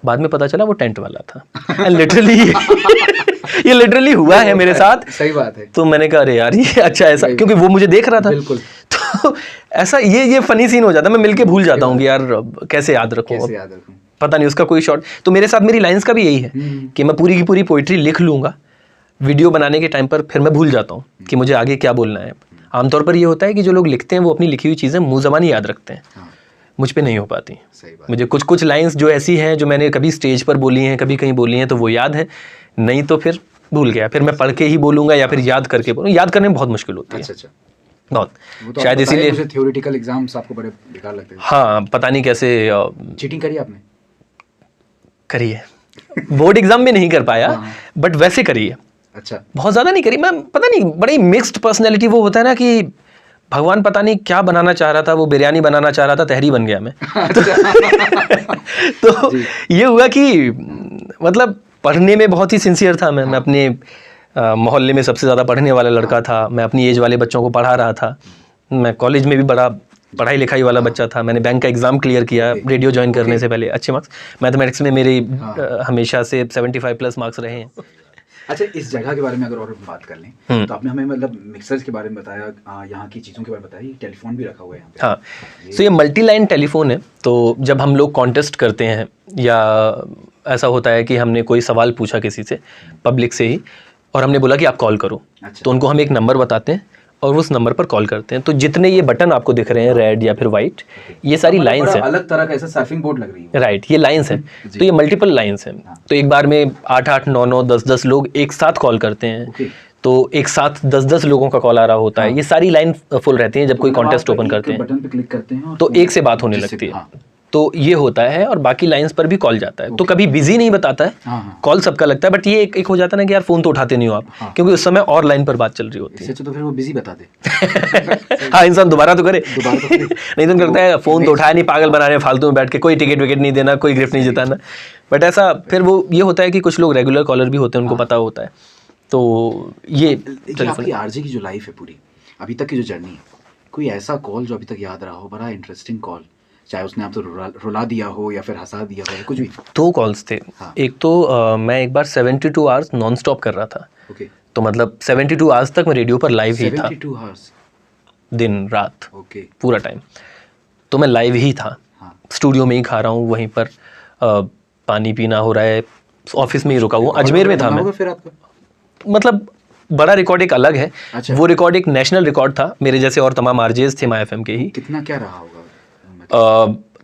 बाद में पता चला वो टेंट वाला था। लिटरली ये लिटरली हुआ है मेरे साथ। सही बात है। तो मैंने कहा अरे यार ये अच्छा, ऐसा, क्योंकि वो मुझे देख रहा था। बिल्कुल। तो ऐसा ये फनी सीन हो जाता है। मैं मिलके भूल जाता हूँ कि यार कैसे याद रखूँ, पता नहीं उसका कोई शॉर्ट। तो मेरे साथ मेरी लाइंस का भी यही है कि मैं पूरी की पूरी पोइट्री लिख लूँगा, वीडियो बनाने के टाइम पर फिर मैं भूल जाता हूँ कि मुझे आगे क्या बोलना है। आमतौर पर ये होता है कि जो लोग लिखते हैं वो अपनी लिखी हुई चीज़ें मुँह ज़बानी याद रखते हैं, मुझ पे नहीं हो पाती। मुझे कुछ लाइंस जो ऐसी हैं जो मैंने कभी स्टेज पर बोली हैं, कभी कहीं बोली हैं, तो वो याद है, नहीं तो फिर भूल गया। फिर मैं पढ़ के ही बोलूँगा या फिर याद करके बोलूँगा। याद करने में बहुत मुश्किल होती है। अच्छा। बहुत। तो शायद इसीलिए मुझे थ्योरेटिकल एग्जाम्स आपको बड़े बेकार लगते हैं। हाँ, पता नहीं कैसे। चीटिंग करी आपने? करी है। बोर्ड एग्जाम में नहीं कर पाया, बट वैसे करी है। अच्छा। बहुत ज़्यादा नहीं करी। मैं पता नहीं, बड़ी मिक्स्ड पर्सनैलिटी। वो होता है ना कि भगवान पता नहीं क्या बनाना चाह रहा था, वो बिरयानी बनाना चाह रहा था, तहरी बन गया मैं। तो ये हुआ कि मतलब पढ़ने में बहुत ही सिंसियर था मैं। मैं अपने मोहल्ले में सबसे ज़्यादा पढ़ने वाला लड़का था। मैं अपनी एज वाले बच्चों को पढ़ा रहा था। मैं कॉलेज में भी बड़ा पढ़ाई लिखाई वाला बच्चा था। मैंने बैंक का एग्ज़ाम क्लियर किया रेडियो ज्वाइन करने से पहले, अच्छे मार्क्स। मैथमेटिक्स में मेरे हमेशा से 75+ मार्क्स रहे हैं। अच्छा, इस जगह के बारे में अगर और बात कर लें तो आपने हमें मतलब मिक्सर्स के बारे में बताया, यहाँ की चीज़ों के बारे में बताया, टेलीफोन भी रखा हुआ है यहाँ पे। हाँ, तो ये मल्टी लाइन टेलीफोन है। तो जब हम लोग कॉन्टेस्ट करते हैं या ऐसा होता है कि हमने कोई सवाल पूछा किसी से पब्लिक से ही, और हमने बोला कि आप कॉल करो, तो उनको हम एक नंबर बताते हैं और उस नंबर पर कॉल करते हैं। तो जितने ये बटन आपको दिख रहे हैं, रेड या फिर वाइट, ये सारी लाइंस हैं। अलग तरह का ऐसा सर्फिंग बोर्ड लग रही है। राइट, ये लाइंस हैं। तो ये मल्टीपल लाइंस हैं। तो एक बार में 8-8, 9-9, 10-10 लोग एक साथ कॉल करते हैं। तो एक साथ 10-10 लोगों का कॉल आ रहा होता है, ये सारी लाइन फुल रहती है जब कोई कॉन्टेस्ट ओपन करते हैं, बटन पे क्लिक करते हैं और तो एक से बात होने जिससे- लगती है। हाँ। तो ये होता है, और बाकी लाइंस पर भी कॉल जाता है। तो कभी बिजी नहीं बताता है, हाँ। कॉल सबका लगता है, बट ये एक हो जाता है ना कि यार फोन तो उठाते नहीं हो आप, हाँ। क्योंकि उस समय और लाइन पर बात चल रही होती है। इससे अच्छा तो फिर वो बिजी बता दे। हाँ, इंसान दोबारा तो करे। दोबारा तो करे। नहीं तो उनको लगता है फोन तो उठाया नहीं, पागल बना रहे हैं फालतू में बैठ के, कोई टिकट विकेट नहीं देना, कोई गिफ्ट नहीं जिताना। बट ऐसा फिर वो ये होता है कि कुछ लोग रेगुलर कॉलर भी होते हैं, उनको पता होता है। तो ये देखिए आपकी आरजे की जो लाइफ है पूरी, अभी तक की जो जर्नी है, कोई ऐसा कॉल जो अभी तक याद रहा हो, बड़ा इंटरेस्टिंग कॉल, चाहे उसने आप तो रुला दिया हो या फिर हंसा दिया हो, कुछ भी? 2 कॉल्स थे। हाँ। एक तो मैं एक बार 72 आवर्स नॉन स्टॉप कर रहा था, ओके। तो मतलब 72 आवर्स तक मैं रेडियो पर लाइव ही था, 72 आवर्स? दिन रात ओके। पूरा टाइम। तो मैं लाइव ही था, हाँ। स्टूडियो में ही खा रहा हूँ, वहीं पर पानी पीना हो रहा है, ऑफिस में ही रुका हुआ हूँ, अजमेर में था मैं। फिर आपका मतलब बड़ा रिकॉर्ड एक अलग है। अच्छा। वो रिकॉर्ड एक नेशनल रिकॉर्ड था, मेरे जैसे और तमाम आरजेस थे माय एफएम के ही। कितना क्या रहा होगा?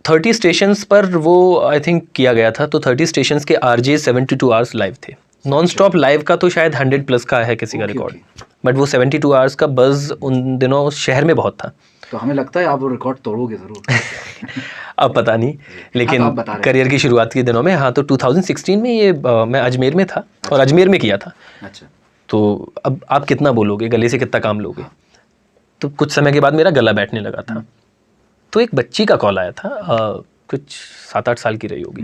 30 स्टेशंस पर वो आई थिंक किया गया था, तो 30 स्टेशंस के आरजे 72 आवर्स लाइव थे। नॉन स्टॉप लाइव का तो शायद 100 प्लस का है किसी का ओके, रिकॉर्ड, बट वो 72 आवर्स का बज़ उन दिनों शहर में बहुत था। तो हमें लगता है आप वो रिकॉर्ड तोड़ोगे जरूर। अब पता नहीं, लेकिन हाँ, तो आप बता रहे हैं। करियर की शुरुआत के दिनों में, हाँ, तो 2016 में ये मैं अजमेर में था और अजमेर में किया था। अच्छा। तो अब आप कितना बोलोगे, गले से कितना काम लोगे। तो कुछ समय के बाद मेरा गला बैठने लगा था, तो एक बच्ची का कॉल आया था, कुछ 7-8 साल की रही होगी।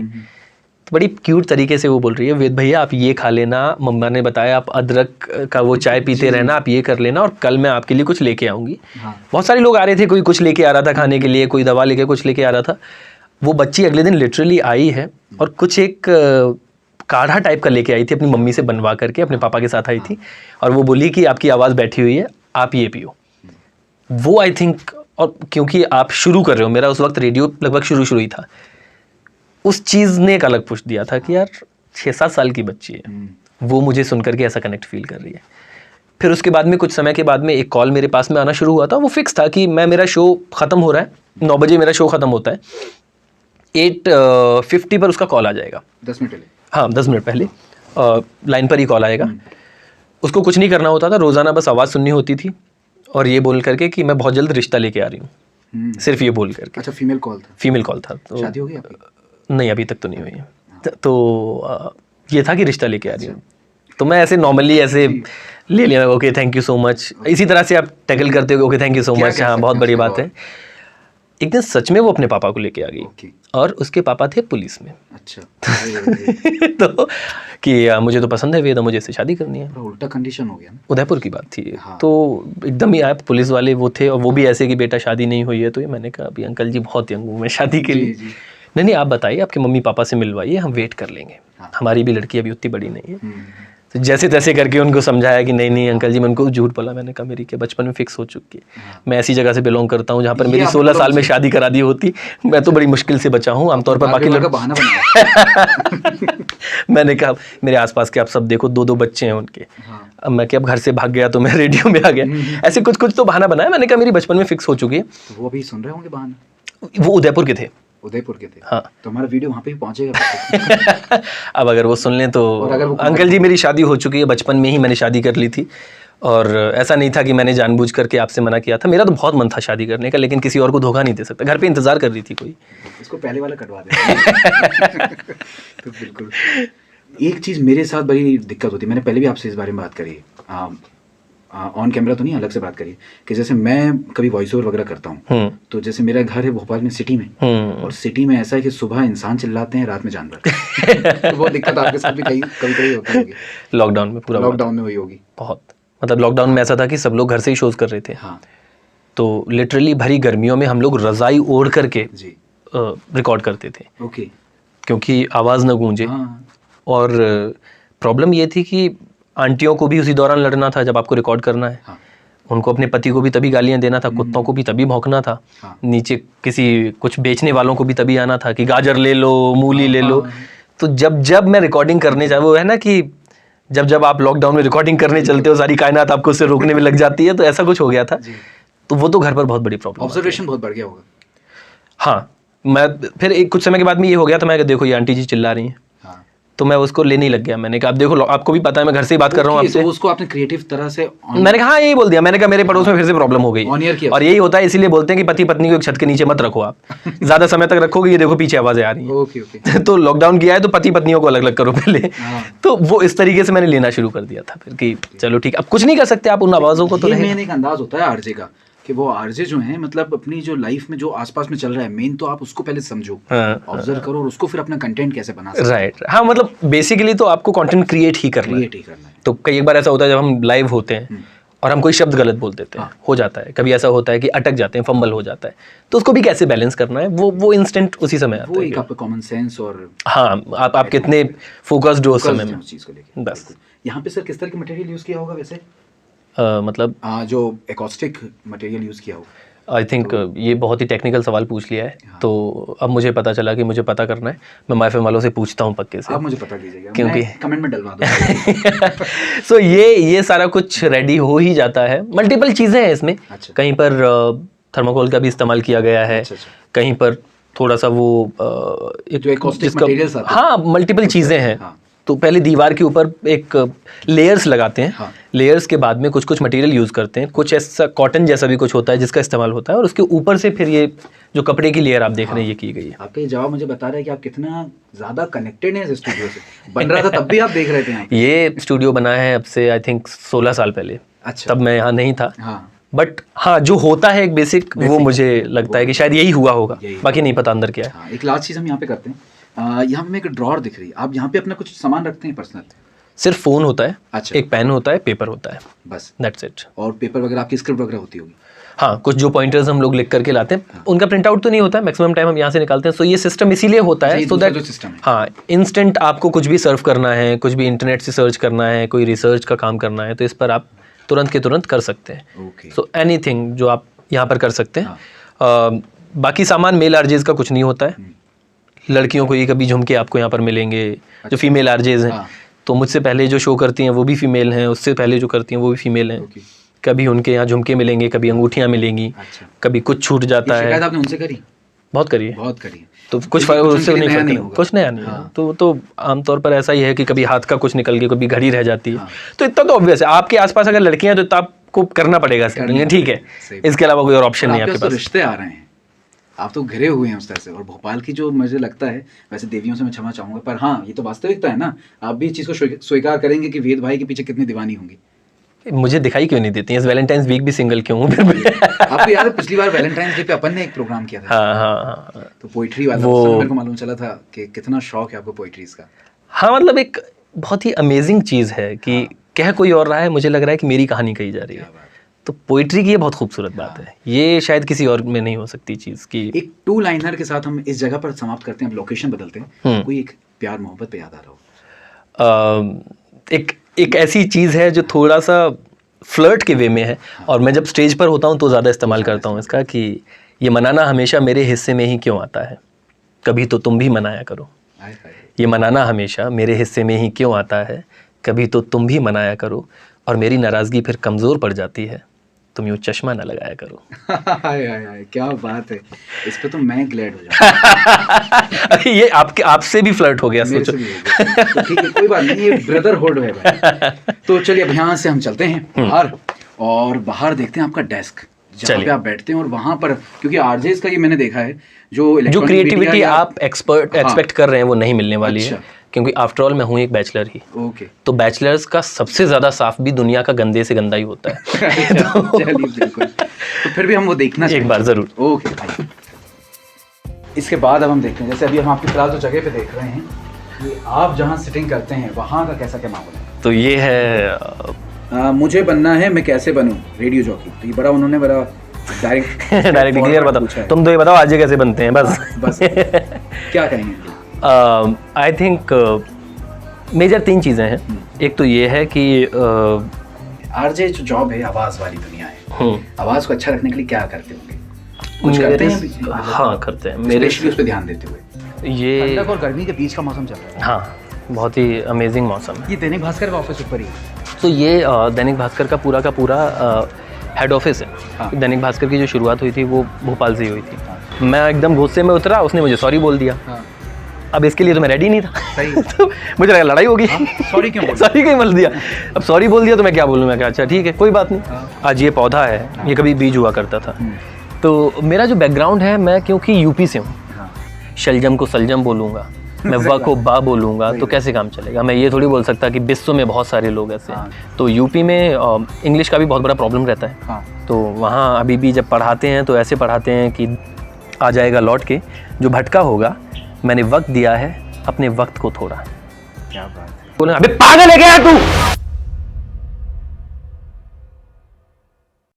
तो बड़ी क्यूट तरीके से वो बोल रही है, वेद भैया आप ये खा लेना, मम्मा ने बताया आप अदरक का वो चाय पीते रहना, आप ये कर लेना, और कल मैं आपके लिए कुछ लेके आऊँगी। हाँ। बहुत सारे लोग आ रहे थे, कोई कुछ लेके आ रहा था खाने के लिए, कोई दवा लेके कुछ लेके आ रहा था। वो बच्ची अगले दिन लिटरली आई है और कुछ एक काढ़ा टाइप का लेके आई थी, अपनी मम्मी से बनवा करके अपने पापा के साथ आई थी, और वो बोली कि आपकी आवाज़ बैठी हुई है, आप ये पियो। वो आई थिंक, और क्योंकि आप शुरू कर रहे हो, मेरा उस वक्त रेडियो लगभग शुरू ही था, उस चीज़ ने एक अलग पुश दिया था कि यार 6-7 साल की बच्ची है, वो मुझे सुन करके ऐसा कनेक्ट फील कर रही है। फिर उसके बाद में कुछ समय के बाद में एक कॉल मेरे पास में आना शुरू हुआ था। वो फिक्स था कि मेरा शो ख़त्म हो रहा है, 9 बजे मेरा शो ख़त्म होता है, 8:50 पर उसका कॉल आ जाएगा। 10 मिनट पहले? हाँ, 10 मिनट पहले लाइन पर ही कॉल आएगा। उसको कुछ नहीं करना होता था, रोज़ाना बस आवाज़ सुननी होती थी, और ये बोल करके कि मैं बहुत जल्द रिश्ता लेके आ रही हूँ, सिर्फ ये बोल करके। अच्छा, फीमेल कॉल था? फीमेल कॉल था। तो शादी हो गई आपकी? नहीं, अभी तक तो नहीं हुई है। तो ये था कि रिश्ता लेके आ रही हूँ। तो मैं ऐसे नॉर्मली ऐसे ले लिया, okay thank you so much, इसी तरह से आप टैकल करते हो, ओके थैंक यू सो क्या मच, कह हाँ सकते बहुत हैं बड़ी उसके बात है। एक दिन सच में वो अपने पापा को लेके आ गई, ओके। और उसके पापा थे पुलिस में। अच्छा। अरे, तो कि मुझे तो पसंद है वेद, मुझे इससे शादी करनी है। थोड़ा उल्टा कंडीशन हो गया ना। उदयपुर की बात थी। हाँ। तो एकदम ही आप पुलिस वाले वो थे, और वो भी ऐसे कि बेटा शादी नहीं हुई है। तो ये मैंने कहा अभी अंकल जी बहुत यंग हूँ मैं शादी के जी, लिए। जी। नहीं आप बताइए, आपके मम्मी पापा से मिलवाइए, हम वेट कर लेंगे, हाँ। हमारी भी लड़की अभी उतनी बड़ी नहीं है। हम्म, तो जैसे तैसे करके उनको समझाया कि नहीं अंकल जी, मैं उनको झूठ बोला, मैंने कहा मेरी क्या बचपन में फिक्स हो चुकी है, मैं ऐसी जगह से बिलोंग करता हूँ जहाँ पर ये मेरी आप 16 साल में belong से- शादी करा दी होती, मैं तो बड़ी मुश्किल से बचा हूँ, आमतौर पर बाल बाकी विवाह का लोग। बहाना बनाया। मैंने कहा मेरे आसपास के आप सब देखो, 2-2 बच्चे हैं उनके, हाँ। अब मैं क्या, अब घर से भाग गया तो मैं रेडियो में आ गया, ऐसे कुछ तो बहाना बनाया। मैंने कहा मेरी बचपन में फिक्स हो चुकी है। तो वो अभी सुन रहे होंगे बहाना? वो उदयपुर के थे। उदयपुर के थे? हाँ। तो हमारा वीडियो वहाँ पे भी पहुँचेगा। अब अगर वो सुन लें तो, और अगर वो अंकल जी मेरी शादी हो चुकी है, बचपन में ही मैंने शादी कर ली थी, और ऐसा नहीं था कि मैंने जानबूझ करके आपसे मना किया था, मेरा तो बहुत मन था शादी करने का, लेकिन किसी और को धोखा नहीं दे सकता, घर पे इंतजार कर रही थी कोई। इसको पहले वाला कटवा दे। तो बिल्कुल। एक चीज़ मेरे साथ बड़ी दिक्कत होती है, मैंने पहले भी आपसे इस बारे में बात करी है, ऑन कैमरा तो नहीं, अलग से बात करी, कि जैसे मैं कभी वॉइस ओवर वगैरह करता हूँ, तो जैसे मेरा घर है भोपाल में, सिटी में, और सिटी में ऐसा है कि सुबह इंसान चिल्लाते हैं, रात में जानवर। तो वो दिक्कत आपके साथ भी कभी कभी होती होगी? लॉकडाउन में पूरा लॉकडाउन में हुई होगी बहुत, मतलब लॉकडाउन में ऐसा था कि सब लोग घर से ही शोज कर रहे थे। हाँ। तो लिटरली भरी गर्मियों में हम लोग रज़ाई ओढ़ करके जी। रिकॉर्ड करते थे, ओके। क्योंकि आवाज़ न गूंजे। हाँ। और प्रॉब्लम ये थी कि आंटियों को भी उसी दौरान लड़ना था जब आपको रिकॉर्ड करना है। हाँ। उनको अपने पति को भी तभी गालियां देना था, कुत्तों को भी तभी भौंकना था, हाँ। नीचे किसी कुछ बेचने वालों को भी तभी आना था कि गाजर ले लो, मूली ले लो। तो जब मैं रिकॉर्डिंग करने जा, वो है ना कि जब आप लॉकडाउन में रिकॉर्डिंग करने चलते हो, सारी कायनात आपको उससे रोकने में लग जाती है, तो ऐसा कुछ हो गया था। तो वो तो घर पर बहुत बड़ी प्रॉब्लम, ऑब्जर्वेशन बहुत बढ़ गया होगा। हाँ, मैं फिर एक कुछ समय के बाद में ये हो गया था, मैं देखो ये आंटी जी चिल्ला रही हैं, हाँ। तो मैं उसको लेने ही लग गया। मैंने कहा अब देखो आपको भी पता है मैं घर से ही बात कर रहा हूँ Okay, आपसे। तो उसको आपने क्रिएटिव तरह से मैंने कहा हाँ यही बोल दिया, मैंने कहा मेरे पड़ोस में फिर से प्रॉब्लम हो गई। On air किया। और यही होता है, इसीलिए बोलते हैं कि पति पत्नी को एक छत के नीचे मत रखो आप, ज्यादा समय तक रखोगे ये देखो पीछे आवाजें आ रही हैं। Okay okay. तो लॉकडाउन किया है तो पति पत्नियों को अलग अलग करो पहले। हाँ। तो वो इस तरीके से मैंने लेना शुरू कर दिया था फिर कि चलो ठीक, अब कुछ नहीं कर सकते आप उन आवाजों को, तो ये नहीं। मेन एक अंदाज होता है आरजे का कि वो आरजे जो है मतलब अपनी जो लाइफ में जो आसपास में चल रहा है मेन, तो आप उसको पहले समझो, हाँ, ऑब्जर्व करो और उसको फिर अपना कंटेंट कैसे बना सकते राइट। हाँ मतलब बेसिकली तो आपको कंटेंट क्रिएट ही करना है। क्रिएट ही करना है। तो कई बार ऐसा होता है जब हम लाइव होते हैं और हम कोई शब्द गलत बोल देते हैं, हो जाता है कभी ऐसा होता है कि अटक जाते हैं, फंबल हो जाता है, तो उसको भी कैसे बैलेंस करना है वो इंस्टेंट उसी समय आता वो है। एक आपका कॉमन सेंस और हाँ आप कितने फोकस्ड हो उस समय में, उस चीज को लेके। बस। यहाँ पे सर किस तरह की मटेरियल यूज किया होगा वैसे? मतलब जो एकॉस्टिक मटेरियल यूज किया होगा? आई थिंक ये बहुत ही टेक्निकल सवाल पूछ लिया है। तो अब मुझे पता चला कि मुझे पता करना है, मैं माइफे वालों से पूछता हूँ पक्के से। आप मुझे पता दीजिएगा, क्योंकि मैं कमेंट में डलवा दूंगा। सो ये सारा कुछ रेडी हो ही जाता है। मल्टीपल चीज़ें हैं इसमें। अच्छा। कहीं पर थर्माकोल का भी इस्तेमाल किया गया है, अच्छा, अच्छा। कहीं पर थोड़ा सा वो जो acoustic materials आते हैं। हाँ मल्टीपल चीज़ें हैं। हाँ। तो पहले दीवार के ऊपर एक लेयर्स लगाते हैं। हाँ। लेयर्स के बाद में कुछ कुछ मटेरियल यूज़ करते हैं, कुछ ऐसा कॉटन जैसा भी कुछ होता है जिसका इस्तेमाल होता है, और उसके ऊपर से फिर ये जो कपड़े की लेयर आप देख रहे हैं ये की गई है। आपका ये जवाब मुझे बता रहा है कि आप कितना ज्यादा कनेक्टेड हैं इस स्टूडियो से। बन रहा था तब भी आप देख रहे थे यहाँ पे? ये स्टूडियो बना है अब से आई थिंक 16 साल पहले। अच्छा। तब मैं यहाँ नहीं था। हाँ। बट हाँ जो होता है एक बेसिक वो मुझे लगता है कि शायद यही हुआ होगा, यही। बाकी नहीं पता अंदर क्या है। हाँ, एक लास्ट चीज हम यहाँ पे करते हैं। यहाँ पे एक ड्रॉर दिख रही है, आप यहाँ पे अपना कुछ सामान रखते हैं पर्सनल? सिर्फ फोन होता है, अच्छा। एक पेन होता है, पेपर होता है, बस दैट्स इट। और पेपर वगैरह आपकी स्क्रिप्ट वगैरह होती होगी? हाँ कुछ जो पॉइंटर्स हम लोग लिख करके लाते हैं उनका प्रिंट आउट तो नहीं होता है, मैक्सिमम टाइम हम यहाँ से निकालते हैं। सो ये सिस्टम इसीलिए होता है सो दैट सिस्टम है। हाँ इंस्टेंट आपको कुछ भी सर्व करना है, कुछ भी इंटरनेट से सर्च करना है, कोई रिसर्च का काम करना है, तो इस पर आप तुरंत के तुरंत कर सकते हैं। ओके। सो एनीथिंग जो आप यहाँ पर कर सकते हैं। बाकी सामान मेल आरजेज का कुछ नहीं होता है। लड़कियों को ये कभी झुमके आपको यहाँ पर मिलेंगे जो फीमेल आरजेज हैं। तो मुझसे पहले जो शो करती हैं वो भी फीमेल हैं, उससे पहले जो करती हैं वो भी फीमेल हैं। कभी उनके यहाँ झुमके मिलेंगे, कभी अंगूठियाँ मिलेंगी। अच्छा। कभी कुछ छूट जाता है। शिकायत आपने उनसे करी? बहुत करी है। बहुत करी है। तो कुछ उससे उनके लिए नहीं नया फर्क नहीं है, होगा। कुछ नया नहीं है। तो आमतौर पर ऐसा ही है कि कभी हाथ का कुछ निकल गया, कभी घड़ी रह जाती है। हाँ। तो इतना तो ऑब्वियस है, आपके आसपास अगर लड़कियां हैं तो आपको करना पड़ेगा सेटिंग, ठीक है। सही। इसके अलावा कोई और ऑप्शन और नहीं है आपके आपके पास तो पास। रिश्ते आ रहे हैं, आप तो घिरे हुए हैं उस तरह से। और भोपाल की जो मुझे लगता है, वैसे देवियों से मैं क्षमा चाहूंगा, पर हाँ ये तो वास्तविकता है ना। आप भी इस चीज को स्वीकार करेंगे कि वेद भाई के पीछे कितनी दीवानी होंगी। मुझे दिखाई क्यों नहीं देती? इस वैलेंटाइंस वीक भी सिंगल क्यों हूँ फिर मैं? आपको याद है पिछली बार वैलेंटाइंस डे पे अपन ने एक प्रोग्राम किया था? हाँ। तो पोइट्री वाला वो- उस समय मेरे को मालूम चला था कि कितना शौक है आपको पोइट्रीज का। हाँ मतलब एक बहुत ही अमेजिंग चीज़ है कि कह कोई और रहा है, मुझे लग रहा है कि मेरी कहानी कही जा रही है। तो पोइट्री की ये बहुत खूबसूरत बात है, ये शायद किसी और में नहीं हो सकती चीज़ की। एक टू लाइनर के साथ हम इस जगह पर समाप्त करते हैं, अब लोकेशन बदलते हैं। कोई एक प्यार मोहब्बत पे याद आ रहा हो? एक ऐसी चीज़ है जो थोड़ा सा फ्लर्ट के वे में है, और मैं जब स्टेज पर होता हूँ तो ज़्यादा इस्तेमाल करता हूँ इसका कि ये मनाना हमेशा मेरे हिस्से में ही क्यों आता है, कभी तो तुम भी मनाया करो। हाय हाय। ये मनाना हमेशा मेरे हिस्से में ही क्यों आता है, कभी तो तुम भी मनाया करो, और मेरी नाराज़गी फिर कमज़ोर पड़ जाती है, तुम यूँ चश्मा ना लगाया करो। हाय हाय हाय, क्या बात है। इस पे तो मैं ग्लैड हो जाऊँ। अरे ये आपसे भी फ्लर्ट हो गया, मेरे सोचो। से भी हो गया। तो ठीक है, कोई बात नहीं, ये ब्रदरहुड है भाई। तो चलिए अब यहाँ से हम चलते हैं बाहर, और बाहर देखते हैं आपका डेस्क जहाँ चलिए। पे आप बैठते हैं। और वहाँ पर क्योंकि आरजेस का ये मैंने देखा है जो जो electronic क्रिएटिविटी media या- आप एक्सपेक्ट कर रहे हैं वो नहीं मिलने वाली है, अच्छा। क्योंकि आफ्टर ऑल मैं हूँ एक बैचलर ही। ओके। तो बैचलर्स का सबसे ज़्यादा साफ भी दुनिया का गंदे से गंदा ही होता है। चलिए बिल्कुल, तो फिर भी हम वो देखना एक बार ज़रूर। ओके भाई। इसके बाद अब हम देखते हैं, जैसे अभी हम आपकी फिलहाल तो जगह पे देख रहे हैं कि आप जहाँ सिटिंग करते हैं वहाँ का कैसा क्या माहौल है? तो ये है मुझे बनना है, मैं कैसे बनूं रेडियो जॉकी। तो ये बड़ा उन्होंने बड़ा डायरेक्ट डायरेक्ट क्लियर बताओ, तुम तो ये बताओ आज ये कैसे बनते हैं बस। बस क्या कहेंगे? आई थिंक मेजर 3 चीज़ें हैं। एक तो ये है कि आरजे जो जॉब है आवाज़ वाली दुनिया है, आवाज़ को अच्छा रखने के लिए क्या करते होंगे? कुछ करते हैं? हाँ करते हैं मेरे उस पर ध्यान देते हुए। ये ठंडक और गर्मी के बीच का मौसम चल रहा है। हाँ बहुत ही अमेजिंग मौसम है। ये दैनिक भास्कर का ऑफिस ऊपर ही है। तो ये दैनिक भास्कर का पूरा हेड ऑफिस है। हाँ। दैनिक भास्कर की जो शुरुआत हुई थी वो भोपाल से ही हुई थी। मैं एकदम गुस्से में उतरा, उसने मुझे सॉरी बोल दिया। हाँ। अब इसके लिए तो मैं रेडी नहीं था। सही। तो मुझे लगा लड़ाई होगी। सॉरी क्यों बोल सॉरी क्यों बोल दिया? अब सॉरी बोल दिया तो मैं क्या बोलूँ? मैं कहा अच्छा ठीक है कोई बात नहीं। आज ये पौधा है, ये कभी बीज हुआ करता था। तो मेरा जो बैकग्राउंड है, मैं क्योंकि यूपी से हूँ, शलजम को सलजम बोलूँगा, मैं वा को बा बोलूँगा, तो कैसे काम चलेगा? मैं ये थोड़ी बोल सकता कि विश्व में बहुत सारे लोग ऐसे हैं। तो यूपी में इंग्लिश का भी बहुत बड़ा प्रॉब्लम रहता है। तो वहाँ अभी भी जब पढ़ाते हैं तो ऐसे पढ़ाते हैं कि आ जाएगा लौट के, जो भटका होगा, मैंने वक्त दिया है अपने वक्त को थोड़ा। क्या बात है। बोले अबे पागल है क्या तू?